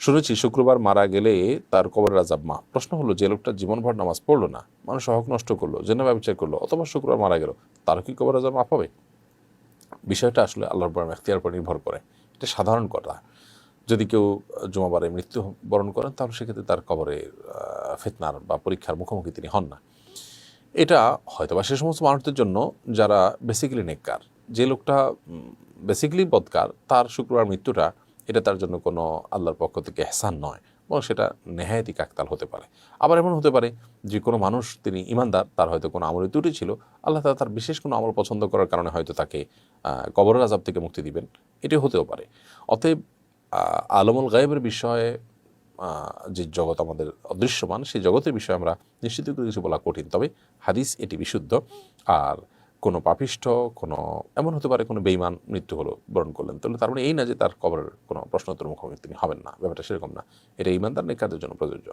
শুনেছি শুক্রবার মারা গেলে তার কবরের আযাব মাফ। প্রশ্ন হলো, যে লোকটা জীবনভর নামাজ পড়লো না, মানুষ হক নষ্ট করলো, জেনা ব্যবচার করলো, অথবা শুক্রবার মারা গেল, তারও কি কবরের আযাব মাফ হবে? বিষয়টা আসলে আল্লাহর এখতিয়ার উপর নির্ভর করে। এটা সাধারণ কথা। যদি কেউ জুমাবারে মৃত্যুবরণ করেন, তাহলে সেক্ষেত্রে তার কবরে ফিতনার বা পরীক্ষার মুখোমুখি তিনি হন না। এটা হয়তোবা সে সমস্ত মানুষদের জন্য যারা বেসিক্যালি নেককার। যে লোকটা বেসিক্যালি বদকার, তার শুক্রবার মৃত্যুটা এটা তার জন্য কোনো আল্লাহর পক্ষ থেকে এহসান নয়, এবং সেটা নেহায়েতি কাকতাল হতে পারে। আবার এমন হতে পারে যে কোনো মানুষ তিনি ইমানদার, তার হয়তো কোনো আমলে ত্রুটি ছিল, আল্লাহ তাআলা তার বিশেষ কোনো আমল পছন্দ করার কারণে হয়তো তাকে কবরের আযাব থেকে মুক্তি দিবেন, এটিও হতেও পারে। অতএব আলমুল গায়েবের বিষয়ে যে জগৎ আমাদের অদৃশ্যমান, সেই জগতের বিষয়ে আমরা নিশ্চিত করে কিছু বলা কঠিন। তবে হাদিস এটি বিশুদ্ধ। আর কোনো পাপিষ্ঠ, কোনো এমন হতে পারে কোনো বেঈমান মৃত্যু হলো, বরণ করলেন, তাহলে তার মানে এই না যে তার কবরের কোনো প্রশ্নোত্তর মুখোমুখি তিনি হবেন না। ব্যাপারটা সেরকম না। এটা ঈমানদার নেককারদের জন্য প্রযোজ্য।